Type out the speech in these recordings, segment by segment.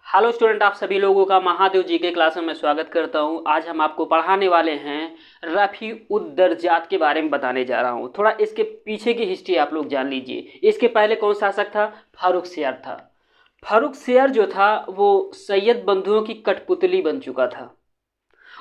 Hello student, आप सभी लोगों का महादेव जी के क्लास में मैं स्वागत करता हूं। आज हम आपको पढ़ाने वाले हैं रफ़ी उद दर्जात के बारे में बताने जा रहा हूं। थोड़ा इसके पीछे की हिस्ट्री आप लोग जान लीजिए। इसके पहले कौन शासक था? फारूक सियार था। फारूक सियार जो था वो सैयद बंधुओं की कठपुतली बन चुका था।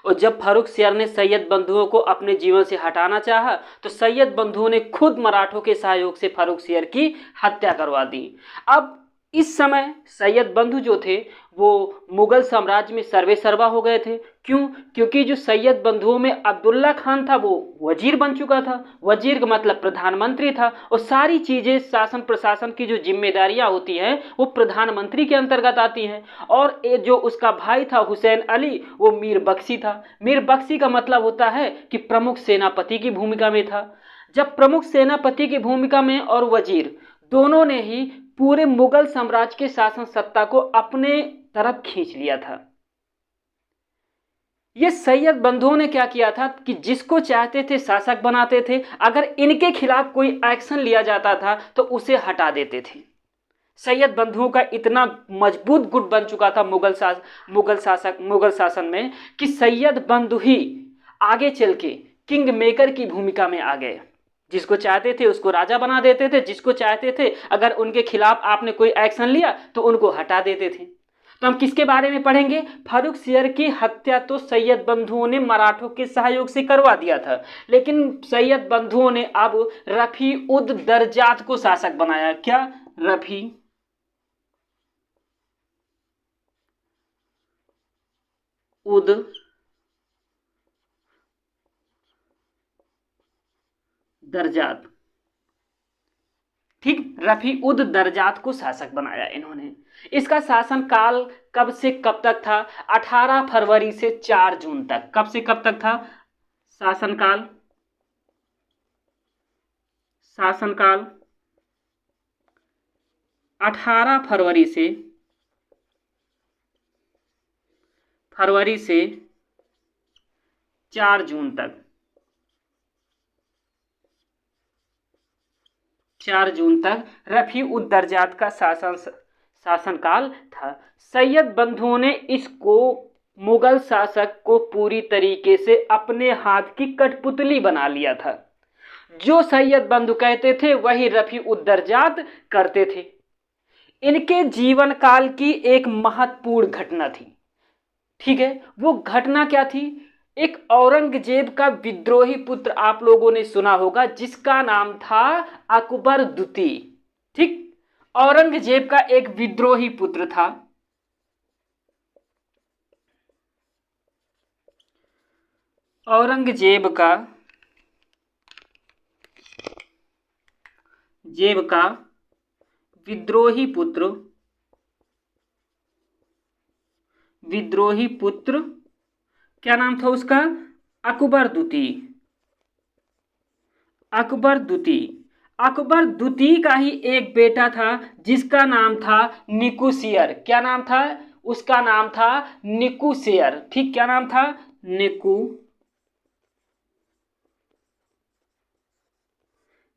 और जब फारूक सियार ने सैयद बंधुओं को अपने जीवन से हटाना चाहा तो सैयद बंधुओं ने खुद मराठों के सहयोग से फारूक सियार की हत्या करवा दी। अब इस समय सैयद बंधु जो थे वो मुगल साम्राज्य में सर्वे सर्वा हो गए थे। क्यों? क्योंकि जो सैयद बंधुओं में अब्दुल्ला खान था वो वजीर बन चुका था। वजीर का मतलब प्रधानमंत्री था, और सारी चीज़ें शासन प्रशासन की जो जिम्मेदारियां होती हैं वो प्रधानमंत्री के अंतर्गत आती हैं। और ये जो उसका भाई था हुसैन अली, वो मीर बख्शी था। मीर बख्शी का मतलब होता है कि प्रमुख सेनापति की भूमिका में था। जब प्रमुख सेनापति की भूमिका में और वजीर दोनों ने ही पूरे मुगल साम्राज्य के शासन सत्ता को अपने तरफ खींच लिया था। ये सैयद बंधुओं ने क्या किया था कि जिसको चाहते थे शासक बनाते थे, अगर इनके खिलाफ कोई एक्शन लिया जाता था तो उसे हटा देते थे। सैयद बंधुओं का इतना मजबूत गुट बन चुका था मुगल शासन में कि सैयद बंधु ही आगे चल के किंग मेकर की भूमिका में आ गए। जिसको चाहते थे उसको राजा बना देते थे, जिसको चाहते थे अगर उनके खिलाफ आपने कोई एक्शन लिया तो उनको हटा देते थे। तो हम किसके बारे में पढ़ेंगे? फारूक सियर की हत्या तो सैयद बंधुओं ने मराठों के सहयोग से करवा दिया था, लेकिन सैयद बंधुओं ने अब रफ़ी उद दर्जात को शासक बनाया। क्या? रफ़ी उद दर्जात, ठीक, रफ़ी उद दर्जात को शासक बनाया इन्होंने। इसका शासन काल कब से कब तक था? 18 फरवरी से 4 जून तक। कब से कब तक था शासनकाल? शासनकाल 18 फरवरी से 4 जून तक। 4 जून तक रफ़ी उद दर्जात का शासनकाल था। सैयद बंधुओं ने इसको मुगल शासक को पूरी तरीके से अपने हाथ की कठपुतली बना लिया था। जो सैयद बंधु कहते थे वही रफ़ी उद दर्जात करते थे। इनके जीवन काल की एक महत्वपूर्ण घटना थी, ठीक है। वो घटना क्या थी? एक औरंगजेब का विद्रोही पुत्र आप लोगों ने सुना होगा जिसका नाम था अकबर द्वितीय, ठीक। औरंगजेब का एक विद्रोही पुत्र था। औरंगजेब का विद्रोही पुत्र क्या नाम था उसका? अकबर द्वितीय। अकबर द्वितीय का ही एक बेटा था जिसका नाम था निकुसियर। क्या नाम था? उसका नाम था निकुसियर, ठीक। क्या नाम था?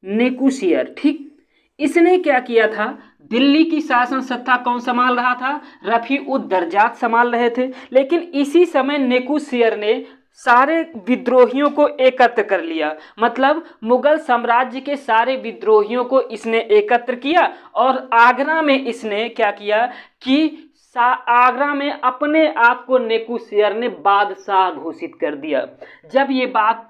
निकुसियर, ठीक। इसने क्या किया था? दिल्ली की शासन सत्ता कौन संभाल रहा था? रफ़ी उद दर्जात संभाल रहे थे। लेकिन इसी समय नेकुसियर ने सारे विद्रोहियों को एकत्र कर लिया। मतलब मुगल साम्राज्य के सारे विद्रोहियों को इसने एकत्र किया और आगरा में इसने क्या किया कि आगरा में अपने आप को नेकुसियर ने बादशाह घोषित कर दिया। जब ये बात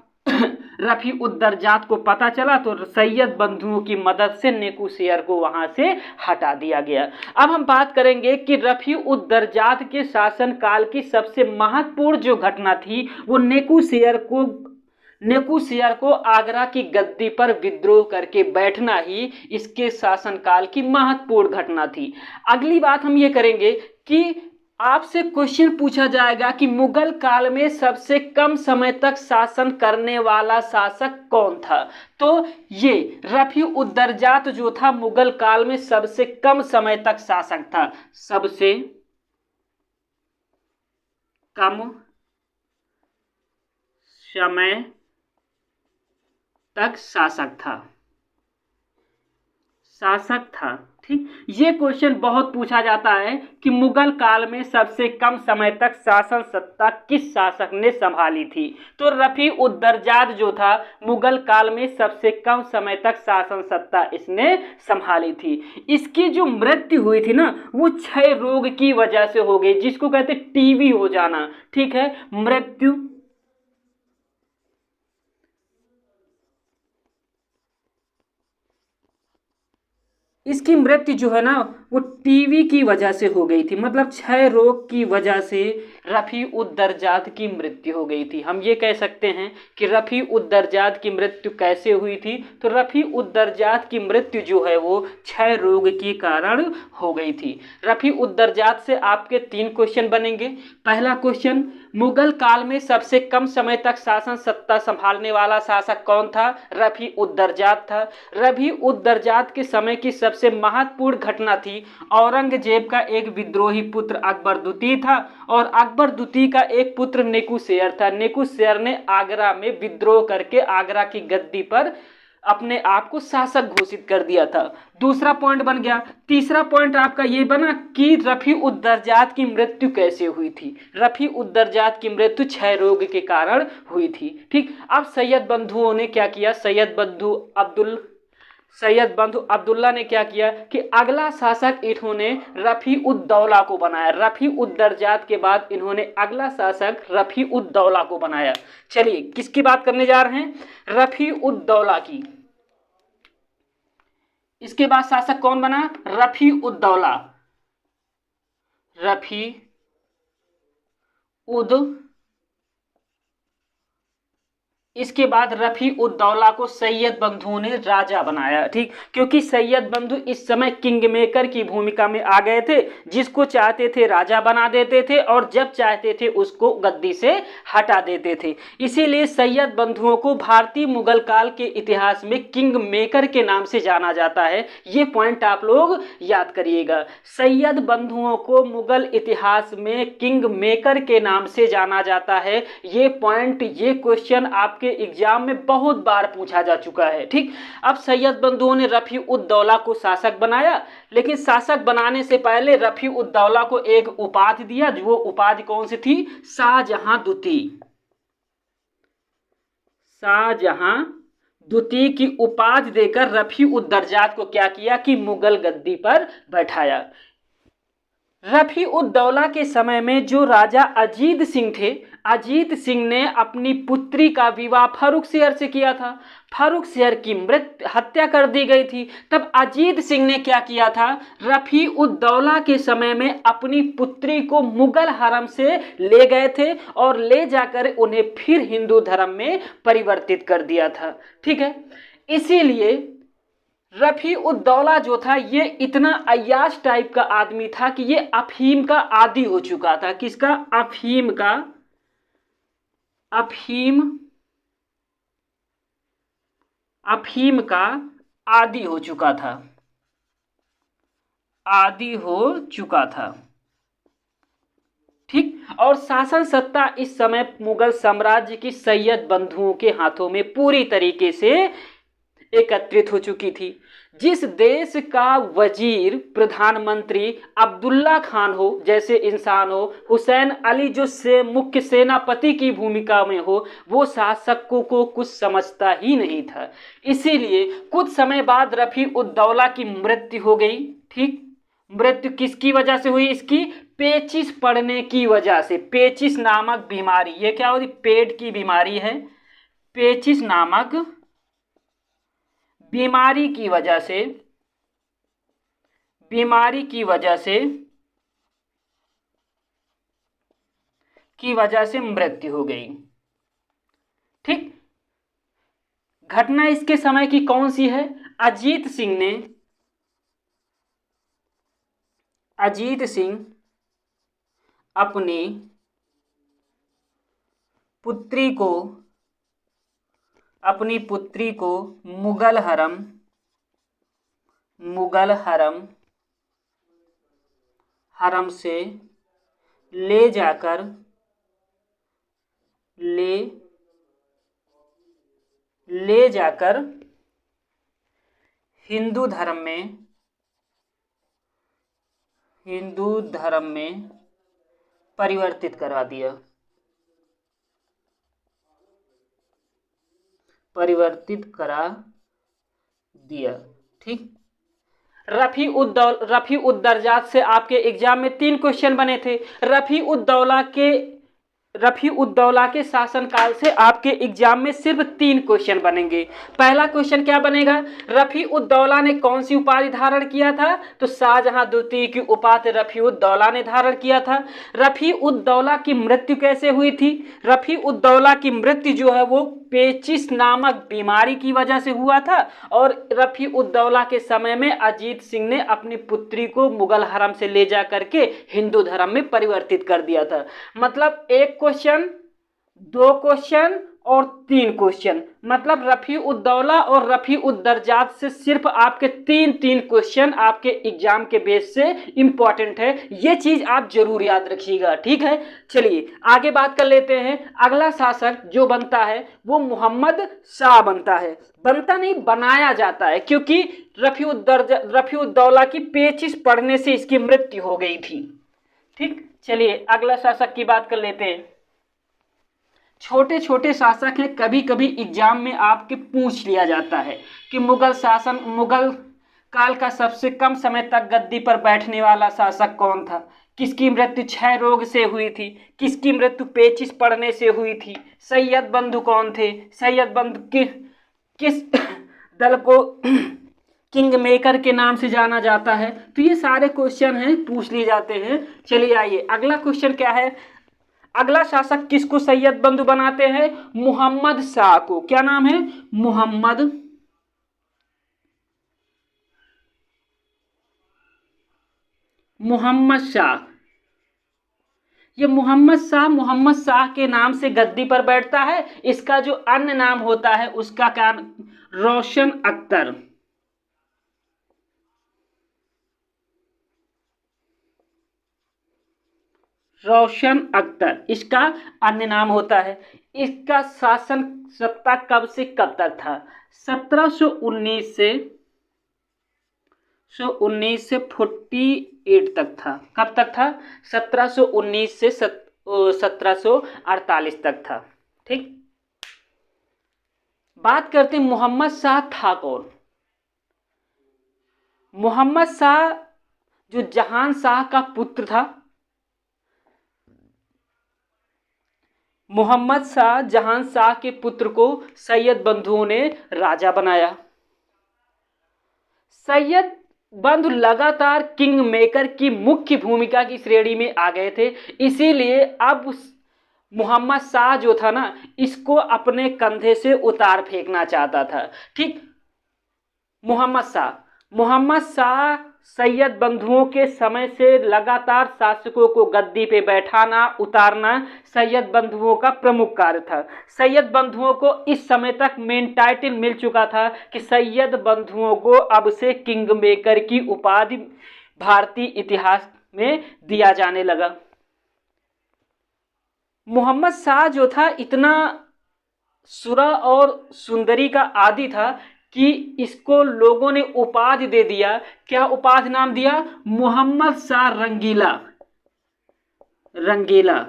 रफ़ी उद दर्जात को पता चला तो सैयद बंधुओं की मदद से नेकुसियर को वहां से हटा दिया गया। अब हम बात करेंगे कि रफ़ी उद दर्जात के शासनकाल की सबसे महत्वपूर्ण जो घटना थी वो नेकुसियर को आगरा की गद्दी पर विद्रोह करके बैठना ही इसके शासनकाल की महत्वपूर्ण घटना थी। अगली बात हम ये करेंगे कि आपसे क्वेश्चन पूछा जाएगा कि मुगल काल में सबसे कम समय तक शासन करने वाला शासक कौन था? तो ये रफ़ी उद दर्जात जो था मुगल काल में सबसे कम समय तक शासक था। सबसे कम समय तक शासक था। शासक था। ठीक, ये क्वेश्चन बहुत पूछा जाता है कि मुगल काल में सबसे कम समय तक शासन सत्ता किस शासक ने संभाली थी। तो रफी उद्दरजाद जो था, मुगल काल में सबसे कम समय तक शासन सत्ता इसने संभाली थी। इसकी जो मृत्यु हुई थी ना, वो क्षय रोग की वजह से हो गई, जिसको कहते टीबी हो जाना। ठीक है, मृत्यु इसकी मृत्यु जो है ना, वो टीवी की वजह से हो गई थी, मतलब क्षय रोग की वजह से रफी उद्दरजात की मृत्यु हो गई थी। हम ये कह सकते हैं कि रफी उद्दरजात की मृत्यु कैसे हुई थी। तो रफी उद्दरजात की मृत्यु जो है वो क्षय रोग के कारण हो गई थी। रफी उद्दरजात से आपके 3 क्वेश्चन बनेंगे। पहला क्वेश्चन, मुगल काल में सबसे कम समय तक शासन सत्ता संभालने वाला शासक कौन था? रफी उद्दरजात था। रफी उद्दरजात के समय की सबसे महत्वपूर्ण घटना थी औरंगजेब का एक विद्रोही पुत्र अकबर द्वितीय था, और अकबर द्वितीय का एक पुत्र नेकुशेर था। नेकुशेर ने आगरा में विद्रोह करके आगरा की गद्दी पर अपने आप को शासक घोषित कर दिया था। दूसरा पॉइंट बन गया। तीसरा पॉइंट आपका ये बना कि रफी उद्दरजात की मृत्यु कैसे हुई थी। रफी उद्दरजात की मृत्यु क्षय रोग के कारण हुई थी। ठीक, अब सैयद बंधुओं ने क्या किया? सैयद बंधु अब्दुल्ला ने क्या किया कि अगला शासक इन्होंने रफी उद्दौला को बनाया। रफी उद्दरजात के बाद इन्होंने अगला शासक रफी उद्दौला को बनाया। चलिए, किसकी बात करने जा रहे हैं? रफी उद्दौला की। इसके बाद शासक कौन बना? रफी उद्दौला। रफी उद इसके बाद रफी उद्दौला को सैयद बंधु ने राजा बनाया। ठीक, क्योंकि सैयद बंधु इस समय किंग मेकर की भूमिका में आ गए थे, जिसको चाहते थे राजा बना देते थे और जब चाहते थे उसको गद्दी से हटा देते थे। इसीलिए सैयद बंधुओं को भारतीय मुगल काल के इतिहास में किंग मेकर के नाम से जाना जाता है। ये पॉइंट आप लोग याद करिएगा। सैयद बंधुओं को मुगल इतिहास में किंग मेकर के नाम से जाना जाता है। ये पॉइंट, ये क्वेश्चन आप के एग्जाम में बहुत बार पूछा जा चुका है। ठीक, अब सैयद बंधुओं ने रफी उद्दौला को शासक बनाया, लेकिन शासक बनाने से पहले रफी उद्दौला को एक उपाधि दिया। वो उपाधि कौन सी थी? शाहजहां द्वितीय। शाहजहां द्वितीय की उपाधि देकर रफी उद्दरजात को क्या किया कि मुगल गद्दी पर बैठाया। रफी उद्दौला के समय में जो राजा अजीत सिंह थे, अजीत सिंह ने अपनी पुत्री का विवाह फर्रुखसियर से किया था। फर्रुखसियर की हत्या कर दी गई थी। तब अजीत सिंह ने क्या किया था? रफी उद्दौला के समय में अपनी पुत्री को मुगल हरम से ले गए थे और ले जाकर उन्हें फिर हिंदू धर्म में परिवर्तित कर दिया था। ठीक है, इसीलिए रफी उद्दौला जो था ये इतना अय्याश टाइप का आदमी था कि ये अफीम का आदी हो चुका था। किसका? अफीम का। अफीम का आदी हो चुका था। आदी हो चुका था। ठीक, और शासन सत्ता इस समय मुगल साम्राज्य की सैयद बंधुओं के हाथों में पूरी तरीके से एकत्रित हो चुकी थी। जिस देश का वजीर प्रधानमंत्री अब्दुल्ला खान हो जैसे इंसान हो, हुसैन अली जो से मुख्य सेनापति की भूमिका में हो, वो शासकों को कुछ समझता ही नहीं था। इसीलिए कुछ समय बाद रफी उद्दौला की मृत्यु हो गई। ठीक, मृत्यु किसकी वजह से हुई? इसकी पेचिश पड़ने की वजह से। पेचिश नामक बीमारी, ये क्या होती? पेट की बीमारी है। पेचिश नामक बीमारी की वजह से मृत्यु हो गई। ठीक, घटना इसके समय की कौन सी है? अजीत सिंह अपनी पुत्री को मुगल हरम से ले जाकर हिंदू धर्म में परिवर्तित करा दिया, परिवर्तित करा दिया। ठीक। रफी उद्दर्जात से आपके एग्जाम में 3 क्वेश्चन बने थे। रफी उद्दौला के शासनकाल से आपके एग्जाम में सिर्फ 3 क्वेश्चन बनेंगे। पहला क्वेश्चन क्या बनेगा, रफी उद्दौला ने कौन सी उपाधि धारण किया था? तो शाहजहां द्वितीय की उपाधि रफी उद्दौला ने धारण किया था। रफी उद्दौला की मृत्यु कैसे हुई थी? रफी उद्दौला की मृत्यु जो है वो पेचिश नामक बीमारी की वजह से हुआ था। और रफी उद्दौला के समय में अजीत सिंह ने अपनी पुत्री को मुगल हरम से ले जा करके हिंदू धर्म में परिवर्तित कर दिया था। मतलब 1 क्वेश्चन, 2 क्वेश्चन और 3 क्वेश्चन, मतलब रफी उद्दौला और रफी उद्दर्जात से सिर्फ आपके 3 क्वेश्चन आपके एग्जाम के बेस से इंपॉर्टेंट है। ये चीज आप जरूर याद रखिएगा। ठीक है, चलिए आगे बात कर लेते हैं। अगला शासक जो बनता है वो मोहम्मद शाह बनता है। बनता नहीं, बनाया जाता है, क्योंकि रफी उद्दौला की पेचिश पड़ने से इसकी मृत्यु हो गई थी। ठीक, चलिए अगला शासक की बात कर लेते हैं। छोटे छोटे शासक हैं, कभी कभी एग्जाम में आपके पूछ लिया जाता है कि मुगल काल का सबसे कम समय तक गद्दी पर बैठने वाला शासक कौन था? किसकी मृत्यु क्षय रोग से हुई थी? किसकी मृत्यु पेचिश पड़ने से हुई थी? सैयद बंधु कौन थे? सैयद बंधु किस दल को किंग मेकर के नाम से जाना जाता है? तो ये सारे क्वेश्चन हैं, पूछ लिए जाते हैं। चलिए आइए अगला क्वेश्चन क्या है। अगला शासक किसको सैयद बंधु बनाते हैं? मोहम्मद शाह को। क्या नाम है? मोहम्मद शाह। ये मोहम्मद शाह के नाम से गद्दी पर बैठता है। इसका जो अन्य नाम होता है उसका क्या? रोशन अख्तर। रोशन अख्तर इसका अन्य नाम होता है। इसका शासन सत्ता कब से कब तक था? 1719 से 48 तक था। कब तक था? 1719 से 1748 तक था। ठीक, बात करते हैं मोहम्मद शाह था कौन। मोहम्मद शाह जो जहान शाह का पुत्र था। मोहम्मद शाह जहान शाह के पुत्र को सैयद बंधुओं ने राजा बनाया। सैयद बंधु लगातार किंग मेकर की मुख्य भूमिका की श्रेणी में आ गए थे, इसीलिए अब मोहम्मद शाह जो था ना, इसको अपने कंधे से उतार फेंकना चाहता था। ठीक, मोहम्मद शाह सैयद बंधुओं के समय से लगातार शासकों को गद्दी पे बैठाना उतारना सैयद बंधुओं का प्रमुख कार्य था। सैयद बंधुओं को इस समय तक मेन टाइटल मिल चुका था कि सैयद बंधुओं को अब से किंग मेकर की उपाधि भारतीय इतिहास में दिया जाने लगा। मोहम्मद शाह जो था इतना सुरा और सुंदरी का आदी था कि इसको लोगों ने उपाधि दे दिया। क्या उपाधि नाम दिया? मोहम्मद शाह रंगीला।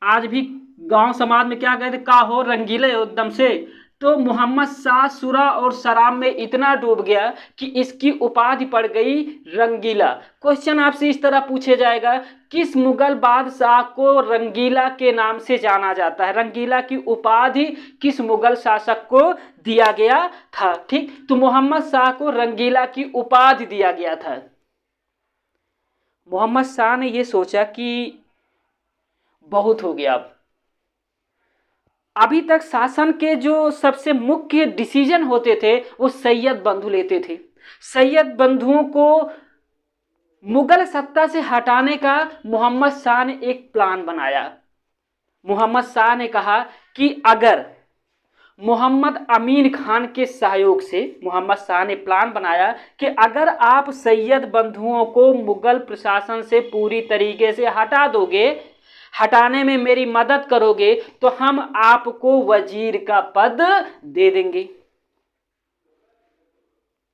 आज भी गांव समाज में क्या कहते, का हो रंगीले एकदम से। तो मोहम्मद शाह सुरा और शराब में इतना डूब गया कि इसकी उपाधि पड़ गई रंगीला। क्वेश्चन आपसे इस तरह पूछे जाएगा, किस मुगल बादशाह को रंगीला के नाम से जाना जाता है? रंगीला की उपाधि किस मुगल शासक को दिया गया था? ठीक, तो मोहम्मद शाह को रंगीला की उपाधि दिया गया था। मोहम्मद शाह ने यह सोचा कि बहुत हो गया, अभी तक शासन के जो सबसे मुख्य डिसीजन होते थे वो सैयद बंधु लेते थे। सैयद बंधुओं को मुगल सत्ता से हटाने का मोहम्मद शाह ने एक प्लान बनाया। मोहम्मद शाह ने कहा कि अगर मोहम्मद अमीन खान के सहयोग से मोहम्मद शाह ने प्लान बनाया कि अगर आप सैयद बंधुओं को मुगल प्रशासन से पूरी तरीके से हटा दोगे, हटाने में मेरी मदद करोगे, तो हम आपको वजीर का पद दे देंगे।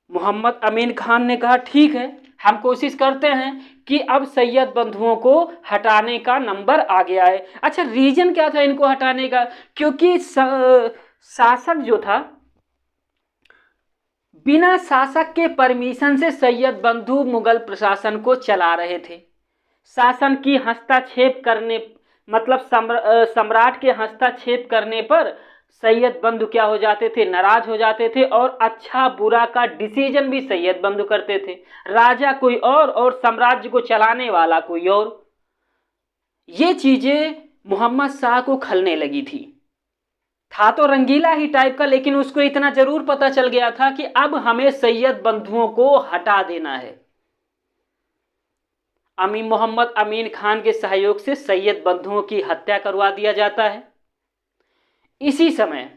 मोहम्मद अमीन खान ने कहा ठीक है, हम कोशिश करते हैं कि अब सैयद बंधुओं को हटाने का नंबर आ गया है। अच्छा, रीजन क्या था इनको हटाने का? क्योंकि शासक जो था, बिना शासक के परमिशन से सैयद बंधु मुगल प्रशासन को चला रहे थे। शासन की हस्तक्षेप करने, मतलब सम्राट के हस्तक्षेप करने पर सैयद बंधु क्या हो जाते थे? नाराज हो जाते थे, और अच्छा बुरा का डिसीजन भी सैयद बंधु करते थे। राजा कोई और साम्राज्य को चलाने वाला कोई और। ये चीजें मोहम्मद शाह को खलने लगी थी। था तो रंगीला ही टाइप का, लेकिन उसको इतना जरूर पता चल गया था कि अब हमें सैयद बंधुओं को हटा देना है। मोहम्मद अमीन खान के सहयोग से सैयद बंधुओं की हत्या करवा दिया जाता है। इसी समय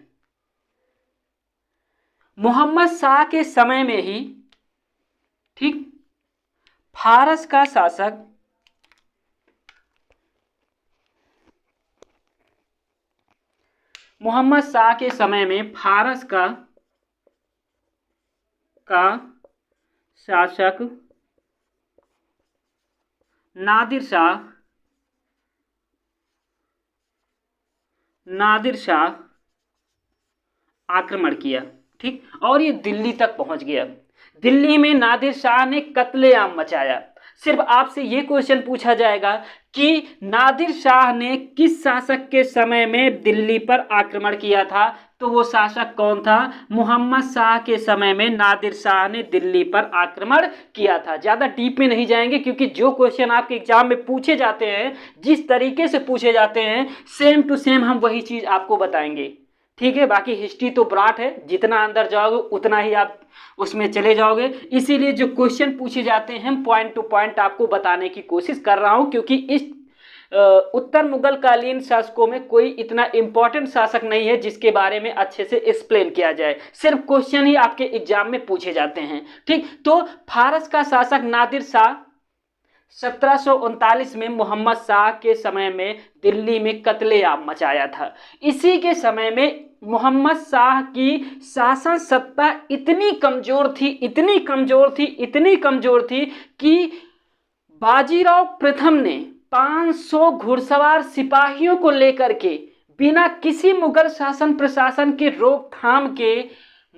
मोहम्मद शाह के समय में ही, ठीक, फारस का शासक मोहम्मद शाह के समय में फारस का शासक नादिर शाह आक्रमण किया, ठीक, और ये दिल्ली तक पहुंच गया। दिल्ली में नादिर शाह ने कत्लेआम मचाया। सिर्फ आपसे ये क्वेश्चन पूछा जाएगा कि नादिर शाह ने किस शासक के समय में दिल्ली पर आक्रमण किया था, तो वो शासक कौन था? मोहम्मद शाह के समय में नादिर शाह ने दिल्ली पर आक्रमण किया था। ज़्यादा डीप में नहीं जाएंगे, क्योंकि जो क्वेश्चन आपके एग्जाम में पूछे जाते हैं, जिस तरीके से पूछे जाते हैं, सेम टू सेम हम वही चीज़ आपको बताएंगे, ठीक है। बाकी हिस्ट्री तो ब्राट है, जितना अंदर जाओगे उतना ही आप उसमें चले जाओगे। इसीलिए जो क्वेश्चन पूछे जाते हैं हम पॉइंट टू पॉइंट आपको बताने की कोशिश कर रहा हूं, क्योंकि इस उत्तर मुगल कालीन शासकों में कोई इतना इंपॉर्टेंट शासक नहीं है जिसके बारे में अच्छे से एक्सप्लेन किया जाए। सिर्फ क्वेश्चन ही आपके एग्जाम में पूछे जाते हैं, ठीक। तो फारस का शासक नादिर शाह 1739 में मोहम्मद शाह के समय में दिल्ली में कत्लेआम मचाया था। इसी के समय में मोहम्मद शाह की शासन सत्ता इतनी कमजोर थी कि बाजीराव प्रथम ने 500 घुड़सवार सिपाहियों को लेकर के बिना किसी मुगल शासन प्रशासन के रोकथाम के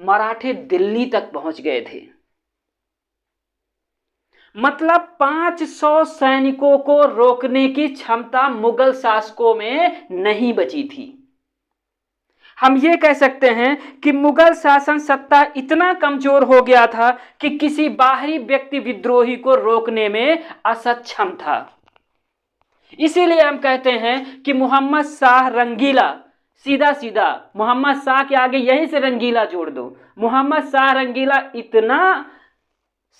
मराठे दिल्ली तक पहुंच गए थे। मतलब 500 सैनिकों को रोकने की क्षमता मुगल शासकों में नहीं बची थी। हम ये कह सकते हैं कि मुगल शासन सत्ता इतना कमजोर हो गया था कि किसी बाहरी व्यक्ति विद्रोही को रोकने में असक्षम था। इसीलिए हम कहते हैं कि मोहम्मद शाह रंगीला, सीधा सीधा मोहम्मद शाह के आगे यहीं से रंगीला जोड़ दो। मोहम्मद शाह रंगीला इतना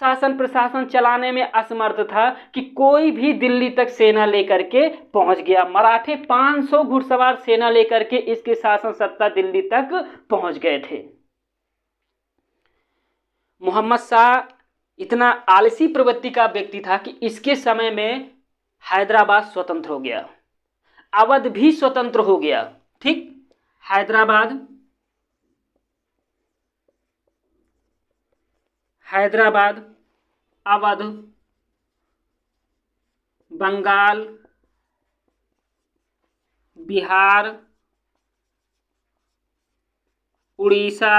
शासन प्रशासन चलाने में असमर्थ था कि कोई भी दिल्ली तक सेना लेकर के पहुंच गया। मराठे 500 घुड़सवार सेना लेकर के इसके शासन सत्ता दिल्ली तक पहुंच गए थे। मोहम्मद शाह इतना आलसी प्रवृत्ति का व्यक्ति था कि इसके समय में हैदराबाद स्वतंत्र हो गया, अवध भी स्वतंत्र हो गया, ठीक। हैदराबाद, अवध, बंगाल, बिहार, उड़ीसा,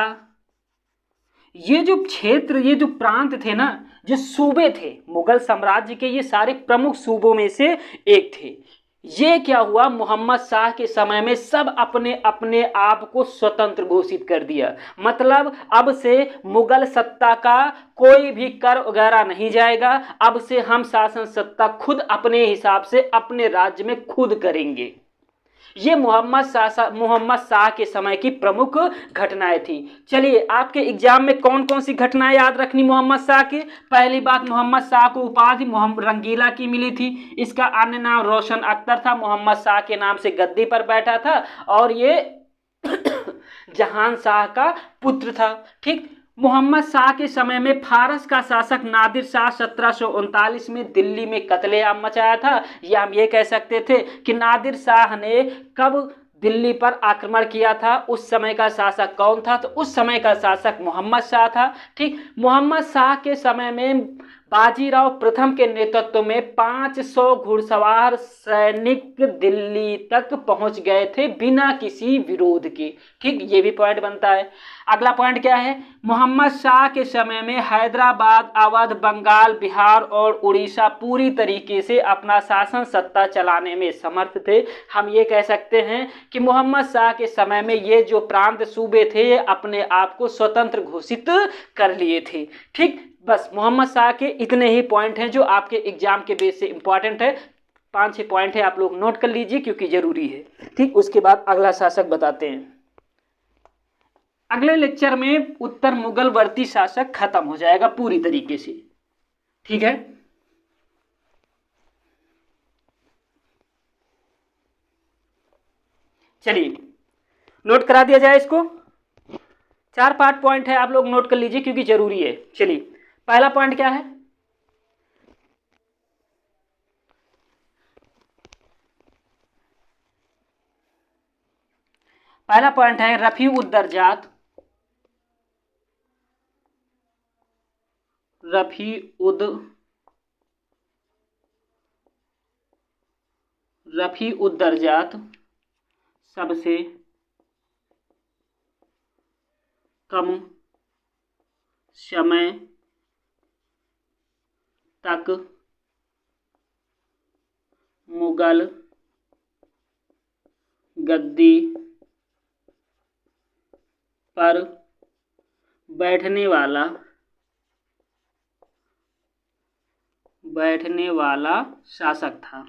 ये जो क्षेत्र, ये जो प्रांत थे ना, जो सूबे थे मुगल साम्राज्य के, ये सारे प्रमुख सूबों में से एक थे। ये क्या हुआ, मोहम्मद शाह के समय में सब अपने अपने आप को स्वतंत्र घोषित कर दिया। मतलब अब से मुगल सत्ता का कोई भी कर वगैरह नहीं जाएगा। अब से हम शासन सत्ता खुद अपने हिसाब से अपने राज्य में खुद करेंगे। ये मोहम्मद शाह के समय की प्रमुख घटनाएं थी। चलिए, आपके एग्जाम में कौन कौन सी घटनाएं याद रखनी मोहम्मद शाह की? पहली बात, मोहम्मद शाह को उपाधि मोहम्मद रंगीला की मिली थी। इसका अन्य नाम रोशन अख्तर था। मोहम्मद शाह के नाम से गद्दी पर बैठा था और ये जहान शाह का पुत्र था, ठीक। मोहम्मद शाह के समय में फारस का शासक नादिर शाह 1739 में दिल्ली में कत्लेआम मचाया था। या हम ये कह सकते थे कि नादिर शाह ने कब दिल्ली पर आक्रमण किया था, उस समय का शासक कौन था? तो उस समय का शासक मोहम्मद शाह था। ठीक, मोहम्मद शाह के समय में बाजीराव प्रथम के नेतृत्व में 500 घुड़सवार सैनिक दिल्ली तक पहुंच गए थे बिना किसी विरोध के। ठीक, ये भी पॉइंट बनता है। अगला पॉइंट क्या है? मोहम्मद शाह के समय में हैदराबाद, अवध, बंगाल, बिहार और उड़ीसा पूरी तरीके से अपना शासन सत्ता चलाने में समर्थ थे। हम ये कह सकते हैं कि मोहम्मद शाह के समय में ये जो प्रांत सूबे थे ये अपने आप को स्वतंत्र घोषित कर लिए थे। ठीक, बस मोहम्मद शाह के इतने ही पॉइंट हैं जो आपके एग्जाम के बेस से इंपॉर्टेंट है। 5-6 पॉइंट है, आप लोग नोट कर लीजिए क्योंकि जरूरी है। ठीक, उसके बाद अगला शासक बताते हैं। अगले लेक्चर में उत्तर मुगल वर्ती शासक खत्म हो जाएगा पूरी तरीके से। ठीक है, चलिए नोट करा दिया जाए इसको। 4-5 पॉइंट है, आप लोग नोट कर लीजिए क्योंकि जरूरी है। चलिए, पहला पॉइंट क्या है? पहला पॉइंट है रफी उद्दरजात। रफी उद्दरजात सबसे कम समय तक मुगल गद्दी पर बैठने वाला शासक था।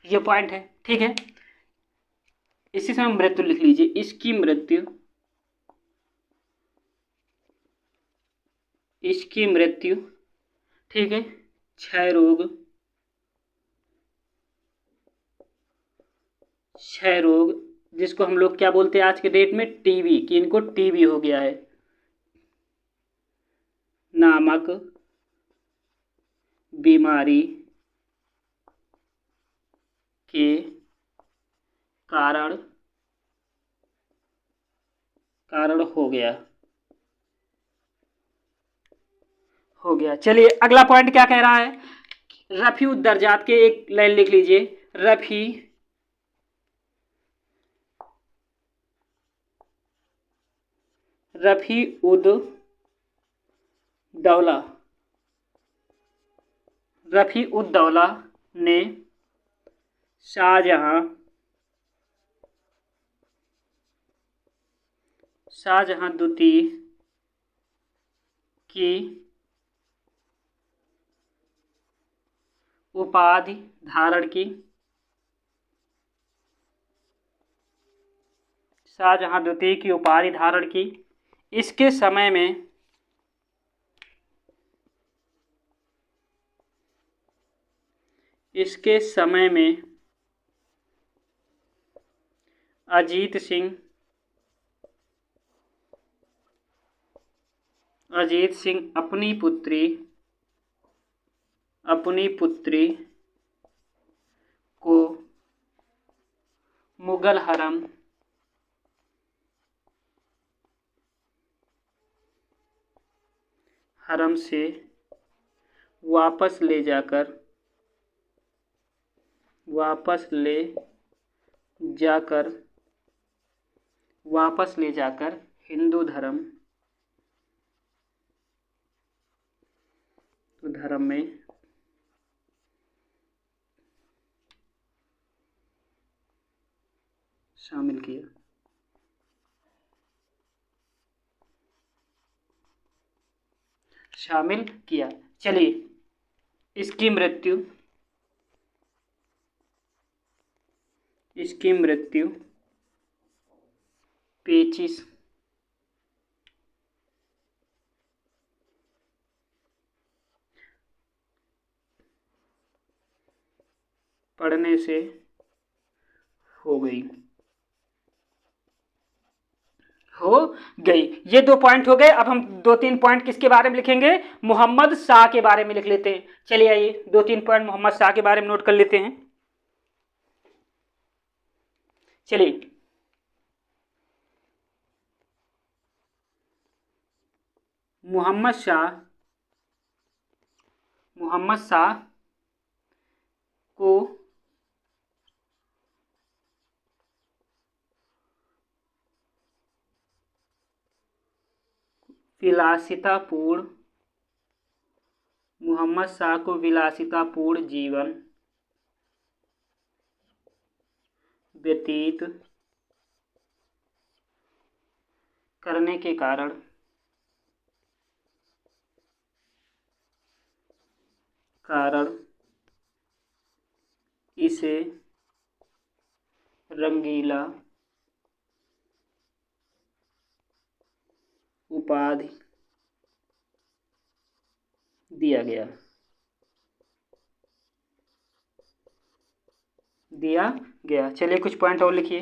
ये पॉइंट है। ठीक है, इसी समय मृत्यु लिख लीजिए। इसकी मृत्यु ठीक है, क्षय रोग जिसको हम लोग क्या बोलते हैं आज के डेट में? टीबी, कि इनको टीबी हो गया है नामक बीमारी के कारण हो गया। चलिए, अगला पॉइंट क्या कह रहा है? रफी उद्दरजात के एक लाइन लिख लीजिए। रफी उद दौला ने शाहजहां द्वितीय की उपाधि धारण की। इसके समय में अजीत सिंह अपनी पुत्री को मुगल हरम से वापस ले जाकर हिंदू धर्म में शामिल किया। चलिए, इसकी मृत्यु पेचिश पड़ने से हो हो गई। ये 2 पॉइंट हो गए। अब हम 2-3 पॉइंट किसके बारे में लिखेंगे? मोहम्मद शाह के बारे में लिख लेते हैं। चलिए आइए 2-3 पॉइंट मोहम्मद शाह के बारे में नोट कर लेते हैं। चलिए, मोहम्मद शाह को विलासितापूर्ण जीवन व्यतीत करने के कारण इसे रंगीला उपाधि दिया गया। चलिए कुछ पॉइंट और लिखिए।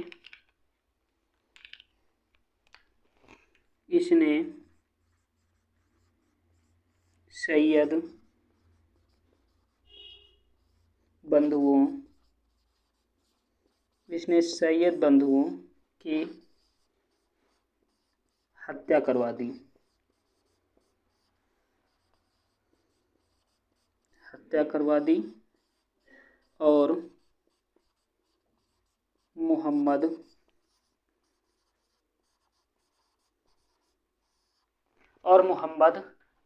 इसने सैयद बंधुओं की हत्या करवा दी और मोहम्मद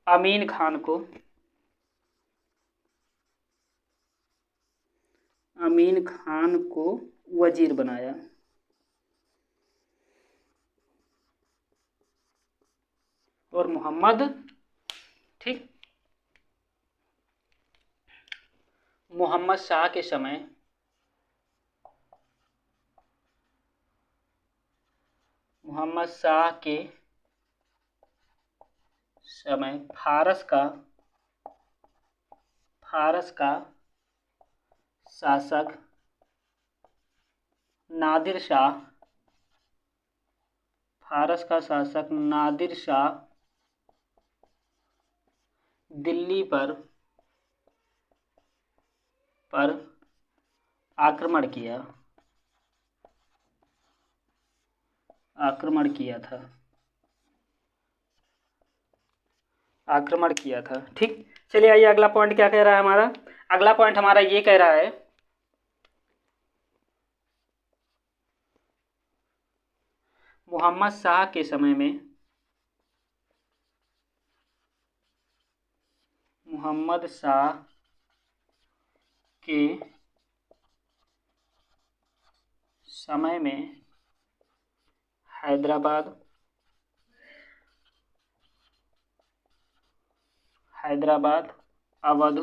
अमीन खान को वजीर बनाया। और मोहम्मद शाह के समय फारस का शासक नादिर शाह दिल्ली पर आक्रमण किया था। ठीक, चलिए आइए अगला पॉइंट क्या कह रहा है हमारा। अगला पॉइंट हमारा ये कह रहा है, मोहम्मद शाह के समय में हैदराबाद अवध